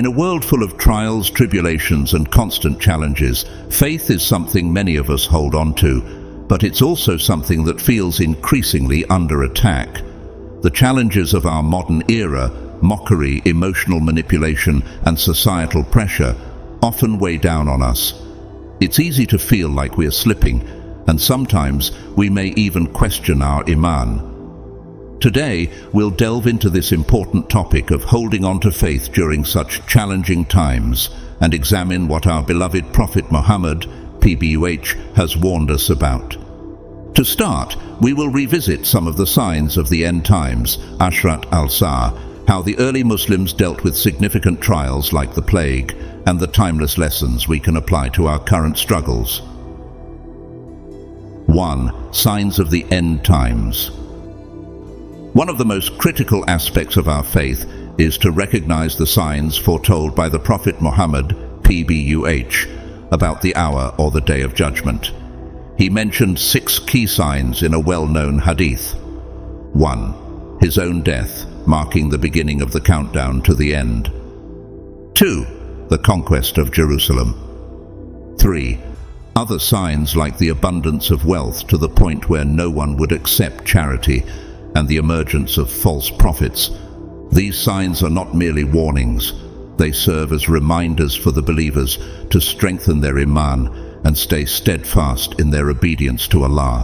In a world full of trials, tribulations, and constant challenges, faith is something many of us hold on to, but it's also something that feels increasingly under attack. The challenges of our modern era, mockery, emotional manipulation, and societal pressure, often weigh down on us. It's easy to feel like we're slipping, and sometimes we may even question our Iman. Today, we'll delve into this important topic of holding on to faith during such challenging times and examine what our beloved Prophet Muhammad, PBUH, has warned us about. To start, we will revisit some of the signs of the end times, Ashrat al-Saa, how the early Muslims dealt with significant trials like the plague, and the timeless lessons we can apply to our current struggles. 1. Signs of the end times. One of the most critical aspects of our faith is to recognize the signs foretold by the Prophet Muhammad, PBUH, about the hour or the day of judgment. He mentioned 6 key signs in a well-known hadith. 1. His own death, marking the beginning of the countdown to the end. 2. The conquest of Jerusalem. 3. Other signs like the abundance of wealth to the point where no one would accept charity, and the emergence of false prophets. These signs are not merely warnings. They serve as reminders for the believers to strengthen their Iman and stay steadfast in their obedience to Allah.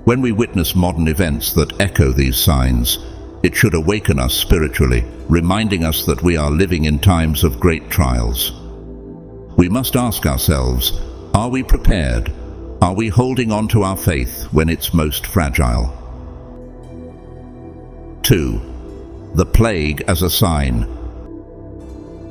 When we witness modern events that echo these signs, it should awaken us spiritually, reminding us that we are living in times of great trials. We must ask ourselves, are we prepared? Are we holding on to our faith when it's most fragile? 2. The plague as a sign.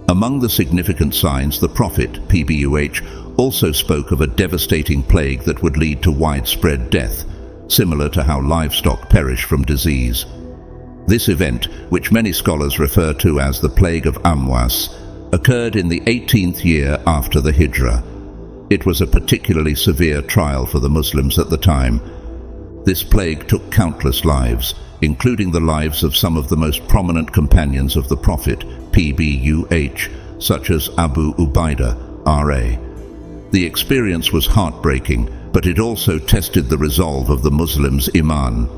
Among the significant signs, the Prophet, PBUH, also spoke of a devastating plague that would lead to widespread death, similar to how livestock perish from disease. This event, which many scholars refer to as the Plague of Envies, occurred in the 18th year after the Hijrah. It was a particularly severe trial for the Muslims at the time. This plague took countless lives, including the lives of some of the most prominent companions of the Prophet, PBUH, such as Abu Ubaidah, R.A. The experience was heartbreaking, but it also tested the resolve of the Muslims' Iman.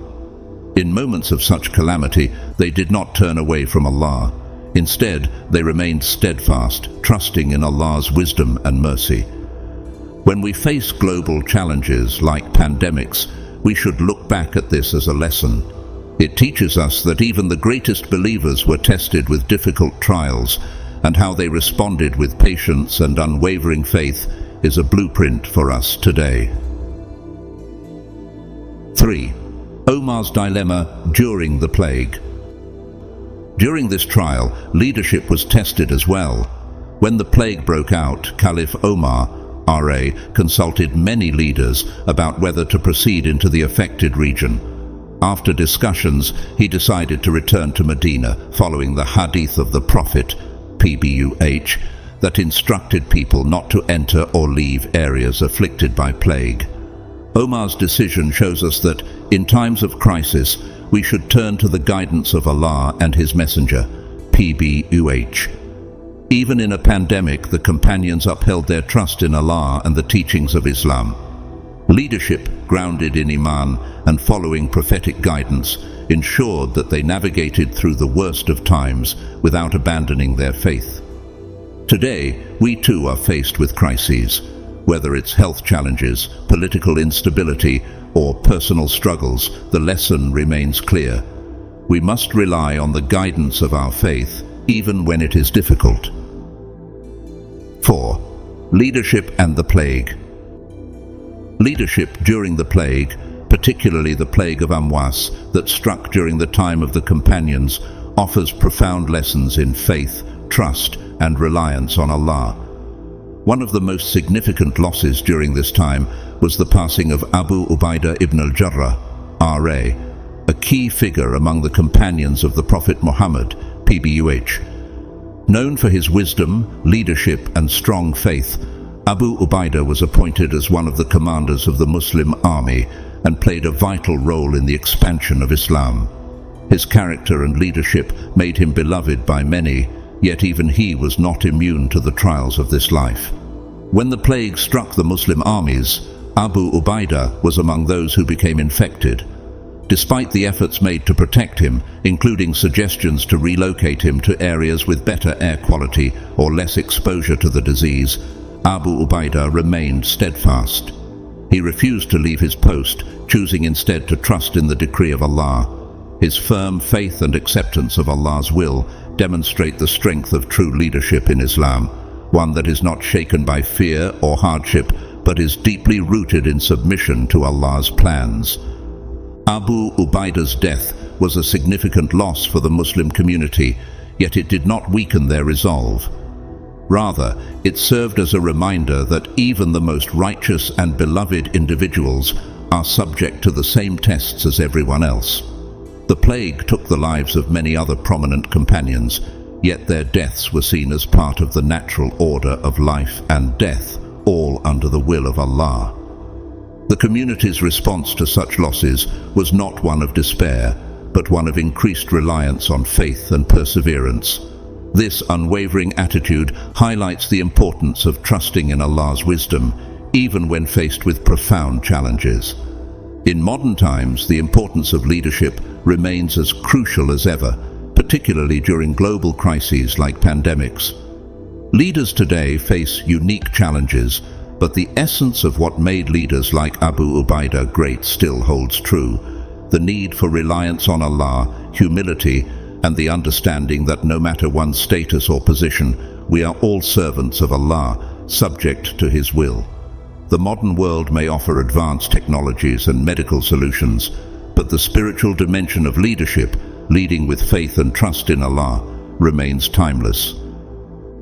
In moments of such calamity, they did not turn away from Allah. Instead, they remained steadfast, trusting in Allah's wisdom and mercy. When we face global challenges like pandemics, we should look back at this as a lesson. It teaches us that even the greatest believers were tested with difficult trials, and how they responded with patience and unwavering faith is a blueprint for us today. 3. Omar's dilemma during the plague. During this trial, leadership was tested as well. When the plague broke out, Caliph Omar, R.A., consulted many leaders about whether to proceed into the affected region. After discussions, he decided to return to Medina, following the hadith of the Prophet, PBUH, that instructed people not to enter or leave areas afflicted by plague. Omar's decision shows us that, in times of crisis, we should turn to the guidance of Allah and His Messenger, PBUH. Even in a pandemic, the companions upheld their trust in Allah and the teachings of Islam. Leadership, grounded in Iman and following prophetic guidance, ensured that they navigated through the worst of times without abandoning their faith. Today, we too are faced with crises. Whether it's health challenges, political instability, or personal struggles, the lesson remains clear. We must rely on the guidance of our faith, even when it is difficult. 4. Leadership and the plague. Leadership during the plague, particularly the plague of Envies that struck during the time of the companions, offers profound lessons in faith, trust, and reliance on Allah. One of the most significant losses during this time was the passing of Abu Ubaidah ibn al-Jarrah, R.A., a key figure among the companions of the Prophet Muhammad, PBUH. Known for his wisdom, leadership, and strong faith, Abu Ubaidah was appointed as one of the commanders of the Muslim army and played a vital role in the expansion of Islam. His character and leadership made him beloved by many, yet even he was not immune to the trials of this life. When the plague struck the Muslim armies, Abu Ubaidah was among those who became infected. Despite the efforts made to protect him, including suggestions to relocate him to areas with better air quality or less exposure to the disease, Abu Ubaidah remained steadfast. He refused to leave his post, choosing instead to trust in the decree of Allah. His firm faith and acceptance of Allah's will demonstrate the strength of true leadership in Islam, one that is not shaken by fear or hardship, but is deeply rooted in submission to Allah's plans. Abu Ubaidah's death was a significant loss for the Muslim community, yet it did not weaken their resolve. Rather, it served as a reminder that even the most righteous and beloved individuals are subject to the same tests as everyone else. The plague took the lives of many other prominent companions, yet their deaths were seen as part of the natural order of life and death, all under the will of Allah. The community's response to such losses was not one of despair, but one of increased reliance on faith and perseverance. This unwavering attitude highlights the importance of trusting in Allah's wisdom, even when faced with profound challenges. In modern times, the importance of leadership remains as crucial as ever, particularly during global crises like pandemics. Leaders today face unique challenges, but the essence of what made leaders like Abu Ubaidah great still holds true: the need for reliance on Allah, humility, and the understanding that no matter one's status or position, we are all servants of Allah, subject to His will. The modern world may offer advanced technologies and medical solutions, but the spiritual dimension of leadership, leading with faith and trust in Allah, remains timeless.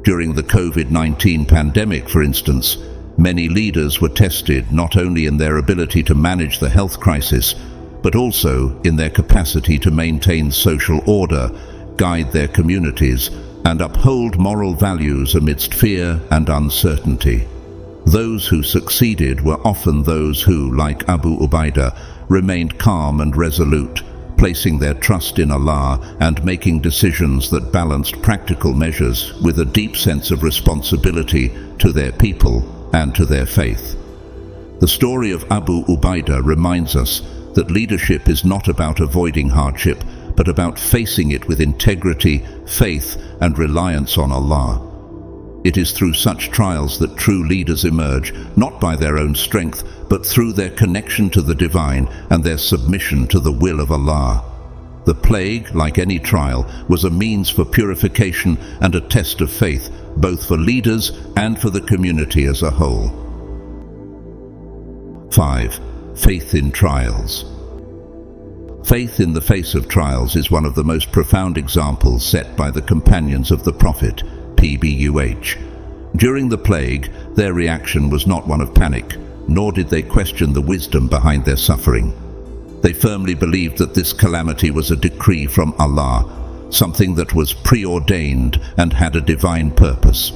During the COVID-19 pandemic, for instance, many leaders were tested not only in their ability to manage the health crisis, but also in their capacity to maintain social order, guide their communities, and uphold moral values amidst fear and uncertainty. Those who succeeded were often those who, like Abu Ubaidah, remained calm and resolute, placing their trust in Allah and making decisions that balanced practical measures with a deep sense of responsibility to their people and to their faith. The story of Abu Ubaidah reminds us that leadership is not about avoiding hardship, but about facing it with integrity, faith, and reliance on Allah. It is through such trials that true leaders emerge, not by their own strength, but through their connection to the divine and their submission to the will of Allah. The plague, like any trial, was a means for purification and a test of faith, both for leaders and for the community as a whole. 5. Faith in trials. Faith in the face of trials is one of the most profound examples set by the companions of the Prophet, PBUH. During the plague, their reaction was not one of panic, nor did they question the wisdom behind their suffering. They firmly believed that this calamity was a decree from Allah, something that was preordained and had a divine purpose.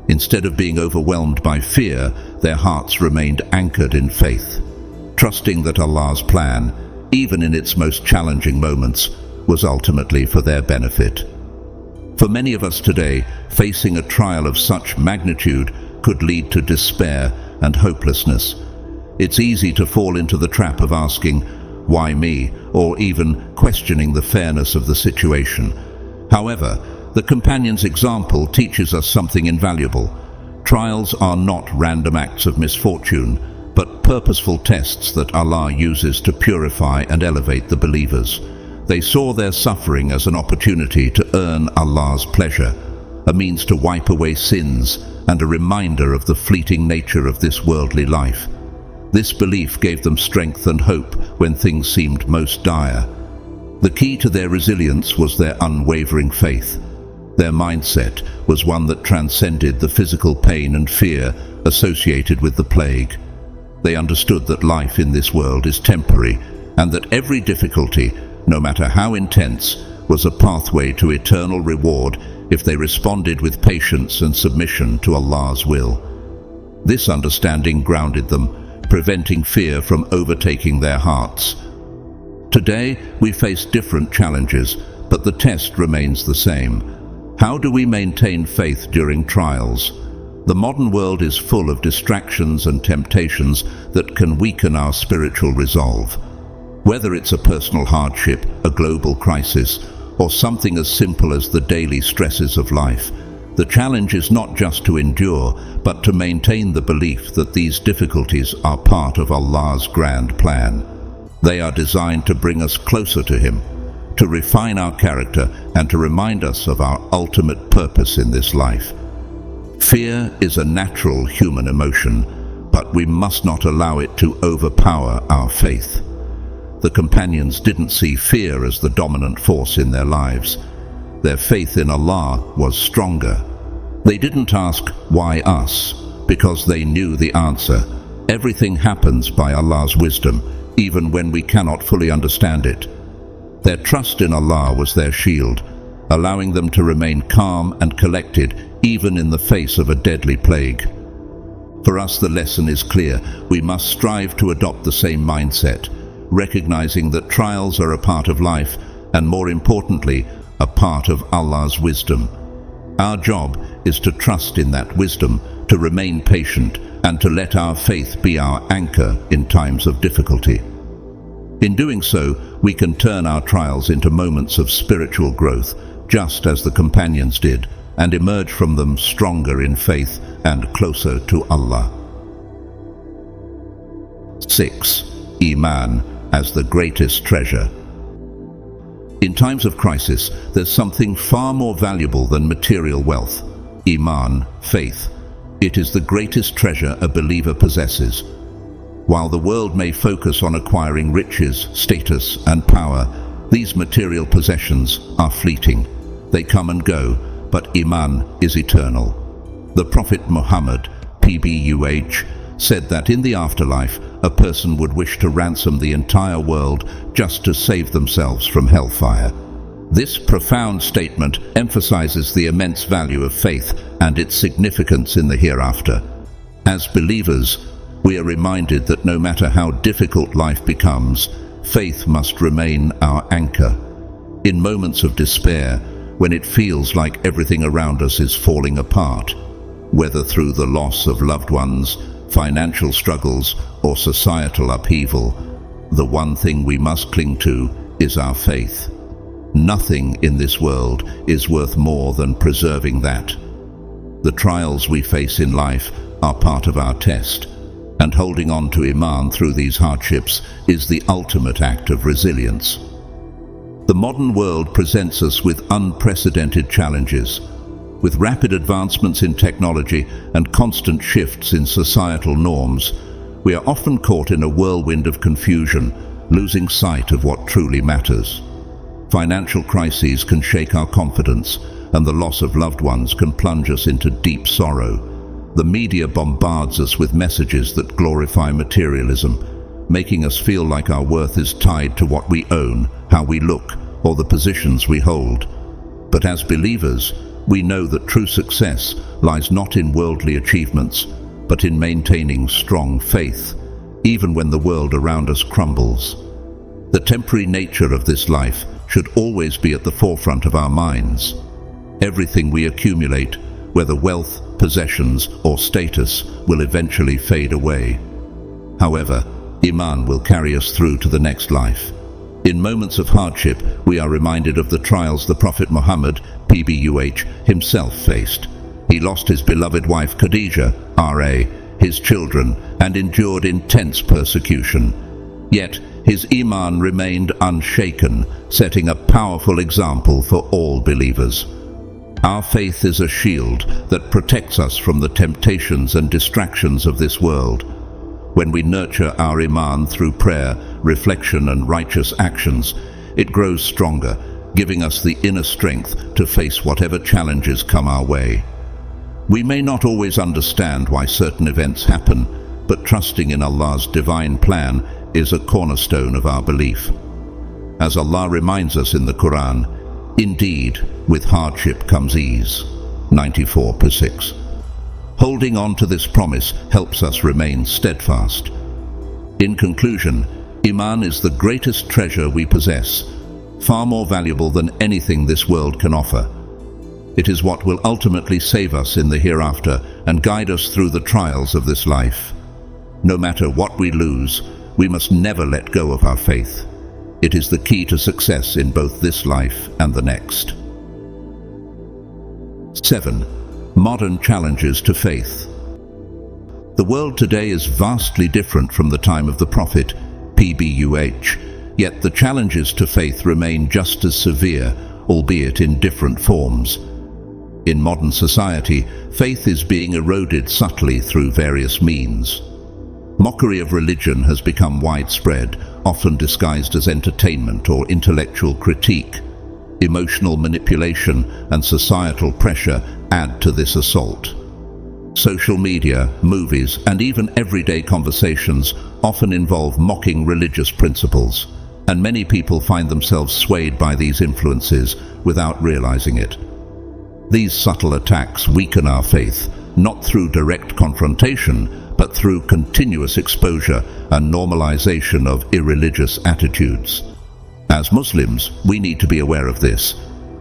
Instead of being overwhelmed by fear, their hearts remained anchored in faith, trusting that Allah's plan, even in its most challenging moments, was ultimately for their benefit. For many of us today, facing a trial of such magnitude could lead to despair and hopelessness. It's easy to fall into the trap of asking, "Why me?" or even questioning the fairness of the situation. However, the companion's example teaches us something invaluable. Trials are not random acts of misfortune, but purposeful tests that Allah uses to purify and elevate the believers. They saw their suffering as an opportunity to earn Allah's pleasure, a means to wipe away sins, and a reminder of the fleeting nature of this worldly life. This belief gave them strength and hope when things seemed most dire. The key to their resilience was their unwavering faith. Their mindset was one that transcended the physical pain and fear associated with the plague. They understood that life in this world is temporary, and that every difficulty, no matter how intense, was a pathway to eternal reward if they responded with patience and submission to Allah's will. This understanding grounded them, preventing fear from overtaking their hearts. Today, we face different challenges, but the test remains the same. How do we maintain faith during trials? The modern world is full of distractions and temptations that can weaken our spiritual resolve. Whether it's a personal hardship, a global crisis, or something as simple as the daily stresses of life, the challenge is not just to endure, but to maintain the belief that these difficulties are part of Allah's grand plan. They are designed to bring us closer to Him, to refine our character, and to remind us of our ultimate purpose in this life. Fear is a natural human emotion, but we must not allow it to overpower our faith. The companions didn't see fear as the dominant force in their lives. Their faith in Allah was stronger. They didn't ask, "Why us?" because they knew the answer. Everything happens by Allah's wisdom, even when we cannot fully understand it. Their trust in Allah was their shield, allowing them to remain calm and collected even in the face of a deadly plague. For us, the lesson is clear. We must strive to adopt the same mindset, recognizing that trials are a part of life and, more importantly, a part of Allah's wisdom. Our job is to trust in that wisdom, to remain patient, and to let our faith be our anchor in times of difficulty. In doing so, we can turn our trials into moments of spiritual growth, just as the companions did, and emerge from them stronger in faith and closer to Allah. 6. Iman as the greatest treasure. In times of crisis, there's something far more valuable than material wealth. Iman, faith. It is the greatest treasure a believer possesses. While the world may focus on acquiring riches, status, and power, these material possessions are fleeting. They come and go, but Iman is eternal. The Prophet Muhammad, PBUH, said that in the afterlife, a person would wish to ransom the entire world just to save themselves from hellfire. This profound statement emphasizes the immense value of faith and its significance in the hereafter. As believers, we are reminded that no matter how difficult life becomes, faith must remain our anchor. In moments of despair, when it feels like everything around us is falling apart, whether through the loss of loved ones, financial struggles, or societal upheaval, the one thing we must cling to is our faith. Nothing in this world is worth more than preserving that. The trials we face in life are part of our test, and holding on to Iman through these hardships is the ultimate act of resilience. The modern world presents us with unprecedented challenges. With rapid advancements in technology and constant shifts in societal norms, we are often caught in a whirlwind of confusion, losing sight of what truly matters. Financial crises can shake our confidence, and the loss of loved ones can plunge us into deep sorrow. The media bombards us with messages that glorify materialism, making us feel like our worth is tied to what we own, how we look, or the positions we hold. But as believers, we know that true success lies not in worldly achievements, but in maintaining strong faith, even when the world around us crumbles. The temporary nature of this life should always be at the forefront of our minds. Everything we accumulate, whether wealth, possessions, or status, will eventually fade away. However, Iman will carry us through to the next life. In moments of hardship, we are reminded of the trials the Prophet Muhammad, PBUH, himself faced. He lost his beloved wife Khadija, RA, his children, and endured intense persecution. Yet, his Iman remained unshaken, setting a powerful example for all believers. Our faith is a shield that protects us from the temptations and distractions of this world. When we nurture our Iman through prayer, reflection, and righteous actions, it grows stronger, giving us the inner strength to face whatever challenges come our way. We may not always understand why certain events happen, but trusting in Allah's divine plan is a cornerstone of our belief. As Allah reminds us in the Quran, "Indeed, with hardship comes ease." 94:6. Holding on to this promise helps us remain steadfast. In conclusion, Iman is the greatest treasure we possess, far more valuable than anything this world can offer. It is what will ultimately save us in the hereafter and guide us through the trials of this life. No matter what we lose, we must never let go of our faith. It is the key to success in both this life and the next. 7. Modern challenges to faith. The world today is vastly different from the time of the Prophet, PBUH, yet the challenges to faith remain just as severe, albeit in different forms. In modern society, faith is being eroded subtly through various means. Mockery of religion has become widespread, often disguised as entertainment or intellectual critique. Emotional manipulation and societal pressure add to this assault. Social media, movies, and even everyday conversations often involve mocking religious principles, and many people find themselves swayed by these influences without realizing it. These subtle attacks weaken our faith, not through direct confrontation, but through continuous exposure and normalization of irreligious attitudes. As Muslims, we need to be aware of this.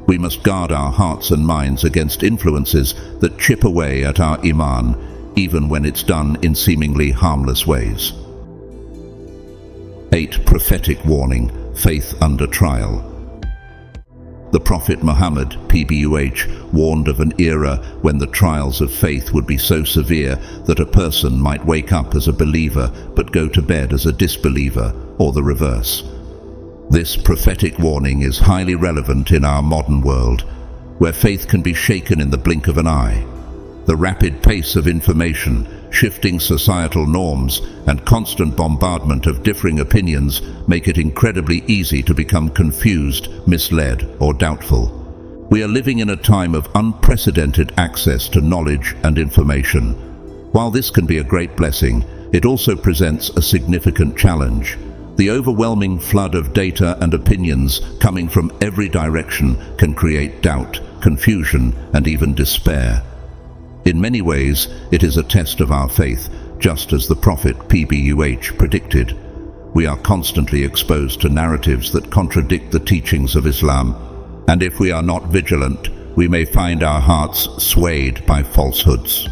We must guard our hearts and minds against influences that chip away at our Iman, even when it's done in seemingly harmless ways. 8. Prophetic warning, faith under trial. The Prophet Muhammad, PBUH, warned of an era when the trials of faith would be so severe that a person might wake up as a believer but go to bed as a disbeliever, or the reverse. This prophetic warning is highly relevant in our modern world, where faith can be shaken in the blink of an eye. The rapid pace of information, shifting societal norms, and constant bombardment of differing opinions make it incredibly easy to become confused, misled, or doubtful. We are living in a time of unprecedented access to knowledge and information. While this can be a great blessing, it also presents a significant challenge. The overwhelming flood of data and opinions coming from every direction can create doubt, confusion, and even despair. In many ways, it is a test of our faith, just as the Prophet PBUH predicted. We are constantly exposed to narratives that contradict the teachings of Islam, and if we are not vigilant, we may find our hearts swayed by falsehoods.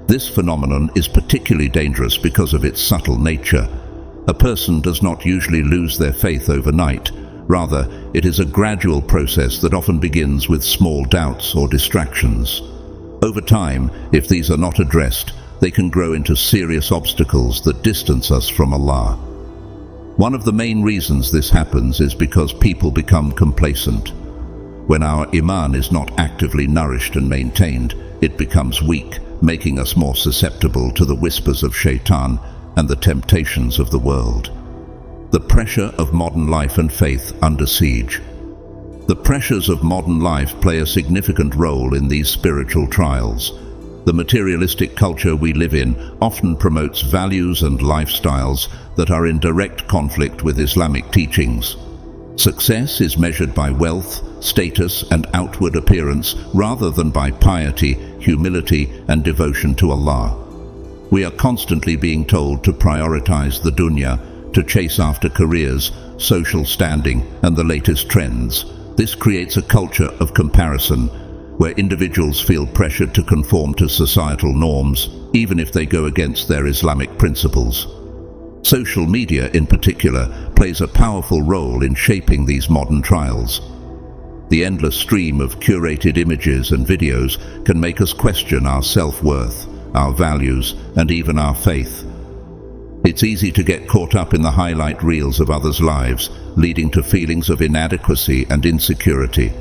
This phenomenon is particularly dangerous because of its subtle nature. A person does not usually lose their faith overnight. Rather, it is a gradual process that often begins with small doubts or distractions. Over time, if these are not addressed, they can grow into serious obstacles that distance us from Allah. One of the main reasons this happens is because people become complacent. When our Iman is not actively nourished and maintained, it becomes weak, making us more susceptible to the whispers of Shaitan and the temptations of the world. The pressure of modern life and faith under siege. The pressures of modern life play a significant role in these spiritual trials. The materialistic culture we live in often promotes values and lifestyles that are in direct conflict with Islamic teachings. Success is measured by wealth, status, and outward appearance rather than by piety, humility, and devotion to Allah. We are constantly being told to prioritize the dunya, to chase after careers, social standing, and the latest trends. This creates a culture of comparison, where individuals feel pressured to conform to societal norms, even if they go against their Islamic principles. Social media, in particular, plays a powerful role in shaping these modern trials. The endless stream of curated images and videos can make us question our self-worth, our values, and even our faith. It's easy to get caught up in the highlight reels of others' lives, leading to feelings of inadequacy and insecurity.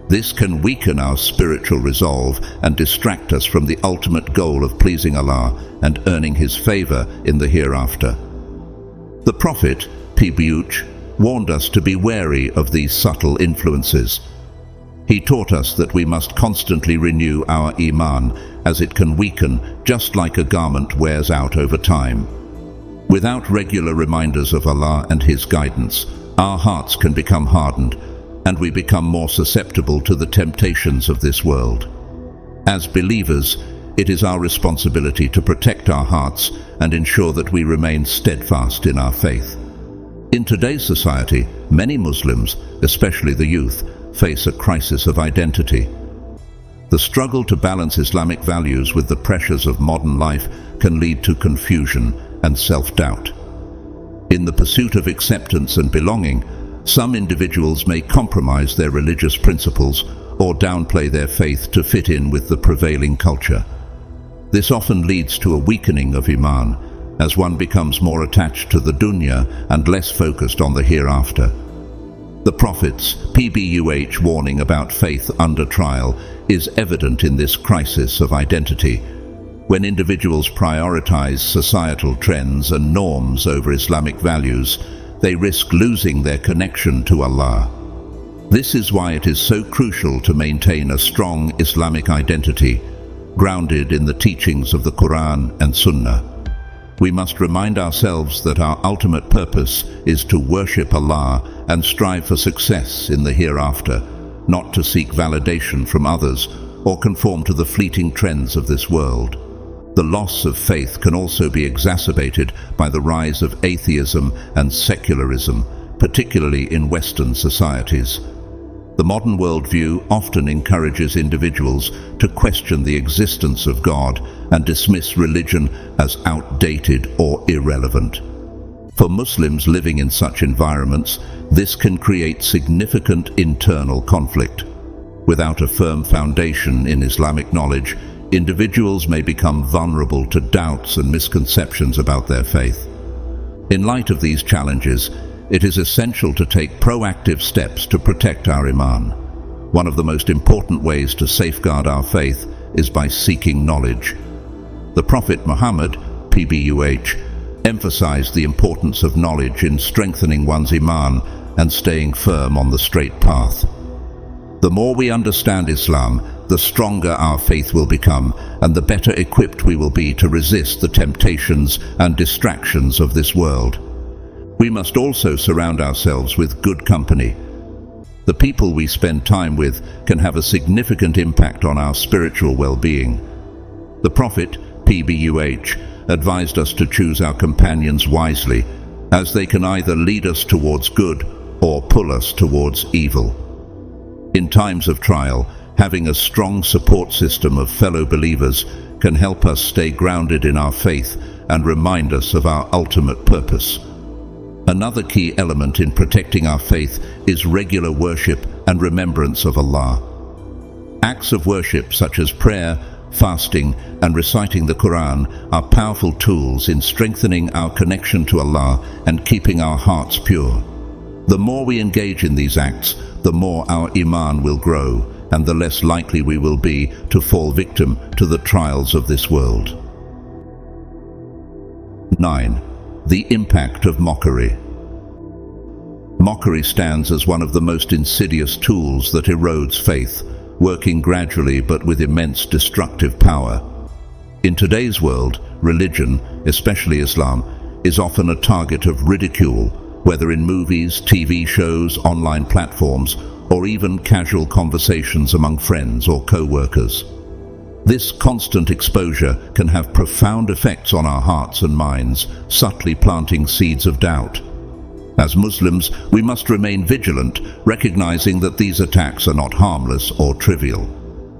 This can weaken our spiritual resolve and distract us from the ultimate goal of pleasing Allah and earning His favor in the hereafter. The Prophet, PBUH, warned us to be wary of these subtle influences. He taught us that we must constantly renew our Iman, as it can weaken just like a garment wears out over time. Without regular reminders of Allah and His guidance, our hearts can become hardened, and we become more susceptible to the temptations of this world. As believers, it is our responsibility to protect our hearts and ensure that we remain steadfast in our faith. In today's society, many Muslims, especially the youth, face a crisis of identity. The struggle to balance Islamic values with the pressures of modern life can lead to confusion and self-doubt. In the pursuit of acceptance and belonging, some individuals may compromise their religious principles or downplay their faith to fit in with the prevailing culture. This often leads to a weakening of Iman, as one becomes more attached to the dunya and less focused on the hereafter. The Prophet's PBUH warning about faith under trial is evident in this crisis of identity. When individuals prioritize societal trends and norms over Islamic values, they risk losing their connection to Allah. This is why it is so crucial to maintain a strong Islamic identity, grounded in the teachings of the Quran and Sunnah. We must remind ourselves that our ultimate purpose is to worship Allah and strive for success in the hereafter, not to seek validation from others or conform to the fleeting trends of this world. The loss of faith can also be exacerbated by the rise of atheism and secularism, particularly in Western societies. The modern worldview often encourages individuals to question the existence of God and dismiss religion as outdated or irrelevant. For Muslims living in such environments, this can create significant internal conflict. Without a firm foundation in Islamic knowledge, individuals may become vulnerable to doubts and misconceptions about their faith. In light of these challenges, it is essential to take proactive steps to protect our Iman. One of the most important ways to safeguard our faith is by seeking knowledge. The Prophet Muhammad, PBUH, emphasized the importance of knowledge in strengthening one's Iman and staying firm on the straight path. The more we understand Islam, the stronger our faith will become, and the better equipped we will be to resist the temptations and distractions of this world. We must also surround ourselves with good company. The people we spend time with can have a significant impact on our spiritual well-being. The Prophet, PBUH, advised us to choose our companions wisely, as they can either lead us towards good or pull us towards evil. In times of trial, having a strong support system of fellow believers can help us stay grounded in our faith and remind us of our ultimate purpose. Another key element in protecting our faith is regular worship and remembrance of Allah. Acts of worship such as prayer, fasting, and reciting the Quran are powerful tools in strengthening our connection to Allah and keeping our hearts pure. The more we engage in these acts, the more our Iman will grow, and the less likely we will be to fall victim to the trials of this world. 9. The impact of mockery. Mockery stands as one of the most insidious tools that erodes faith, working gradually but with immense destructive power. In today's world, religion, especially Islam, is often a target of ridicule, whether in movies, TV shows, online platforms, or even casual conversations among friends or co-workers. This constant exposure can have profound effects on our hearts and minds, subtly planting seeds of doubt. As Muslims, we must remain vigilant, recognizing that these attacks are not harmless or trivial.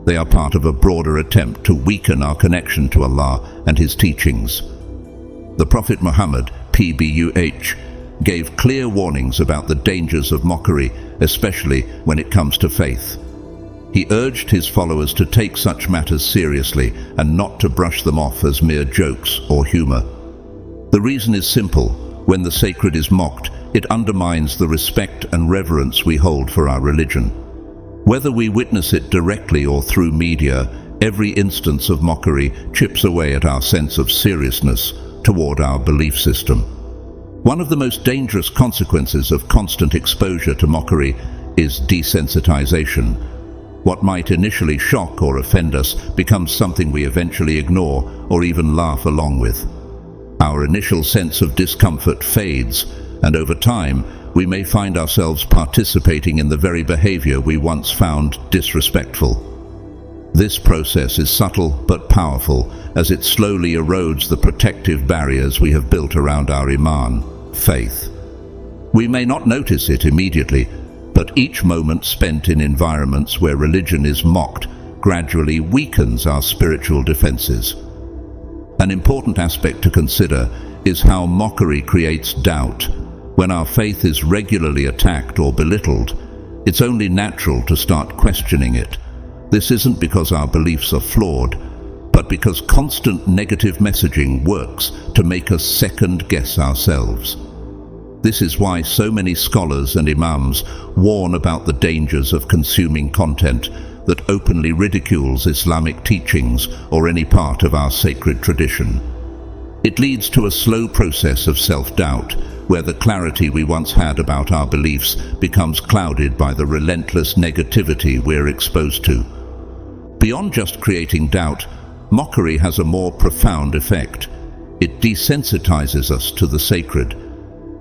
They are part of a broader attempt to weaken our connection to Allah and His teachings. The Prophet Muhammad, PBUH, gave clear warnings about the dangers of mockery, especially when it comes to faith. He urged his followers to take such matters seriously and not to brush them off as mere jokes or humor. The reason is simple: when the sacred is mocked, it undermines the respect and reverence we hold for our religion. Whether we witness it directly or through media, every instance of mockery chips away at our sense of seriousness toward our belief system. One of the most dangerous consequences of constant exposure to mockery is desensitization. What might initially shock or offend us becomes something we eventually ignore or even laugh along with. Our initial sense of discomfort fades, and over time, we may find ourselves participating in the very behavior we once found disrespectful. This process is subtle but powerful, as it slowly erodes the protective barriers we have built around our Iman, faith. We may not notice it immediately, but each moment spent in environments where religion is mocked gradually weakens our spiritual defenses. An important aspect to consider is how mockery creates doubt. When our faith is regularly attacked or belittled, it's only natural to start questioning it. This isn't because our beliefs are flawed, but because constant negative messaging works to make us second-guess ourselves. This is why so many scholars and imams warn about the dangers of consuming content that openly ridicules Islamic teachings or any part of our sacred tradition. It leads to a slow process of self-doubt, where the clarity we once had about our beliefs becomes clouded by the relentless negativity we're exposed to. Beyond just creating doubt, mockery has a more profound effect. It desensitizes us to the sacred.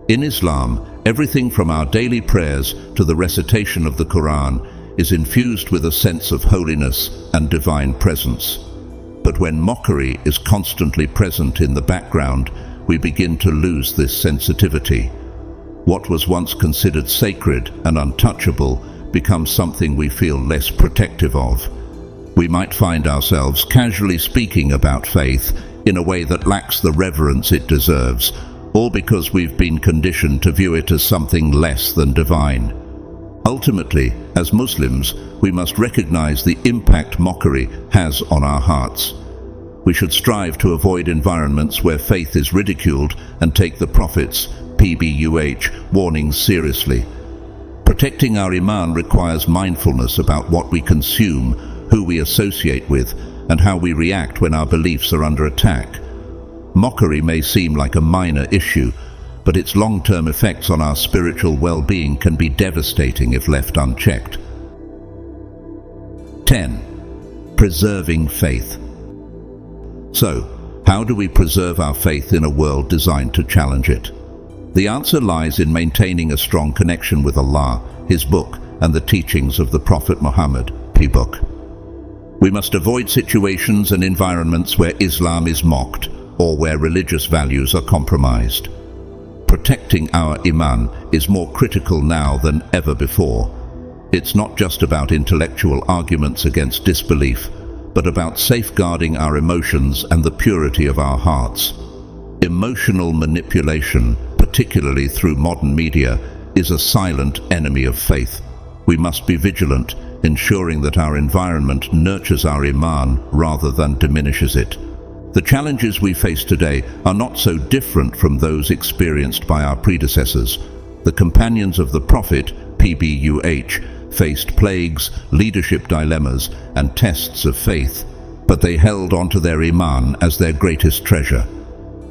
In Islam, everything from our daily prayers to the recitation of the Quran is infused with a sense of holiness and divine presence. But when mockery is constantly present in the background, we begin to lose this sensitivity. What was once considered sacred and untouchable becomes something we feel less protective of. We might find ourselves casually speaking about faith in a way that lacks the reverence it deserves, all because we've been conditioned to view it as something less than divine. Ultimately, as Muslims, we must recognize the impact mockery has on our hearts. We should strive to avoid environments where faith is ridiculed and take the Prophet's PBUH warnings seriously. Protecting our Iman requires mindfulness about what we consume, who we associate with, and how we react when our beliefs are under attack. Mockery may seem like a minor issue, but its long-term effects on our spiritual well-being can be devastating if left unchecked. 10. Preserving faith. So, how do we preserve our faith in a world designed to challenge it? The answer lies in maintaining a strong connection with Allah, His Book, and the teachings of the Prophet Muhammad, P.B. We must avoid situations and environments where Islam is mocked or where religious values are compromised. Protecting our Iman is more critical now than ever before. It's not just about intellectual arguments against disbelief, but about safeguarding our emotions and the purity of our hearts. Emotional manipulation, particularly through modern media, is a silent enemy of faith. We must be vigilant, ensuring that our environment nurtures our Iman rather than diminishes it. The challenges we face today are not so different from those experienced by our predecessors. The companions of the Prophet, PBUH, faced plagues, leadership dilemmas, and tests of faith, but they held onto their Iman as their greatest treasure.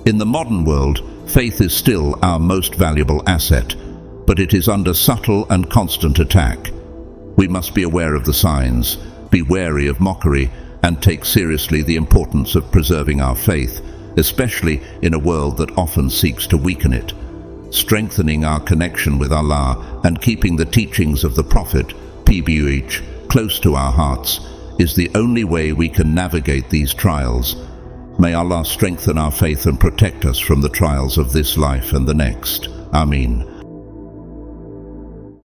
In the modern world, faith is still our most valuable asset, but it is under subtle and constant attack. We must be aware of the signs, be wary of mockery, and take seriously the importance of preserving our faith, especially in a world that often seeks to weaken it. Strengthening our connection with Allah and keeping the teachings of the Prophet, PBUH, close to our hearts is the only way we can navigate these trials. May Allah strengthen our faith and protect us from the trials of this life and the next. Amin.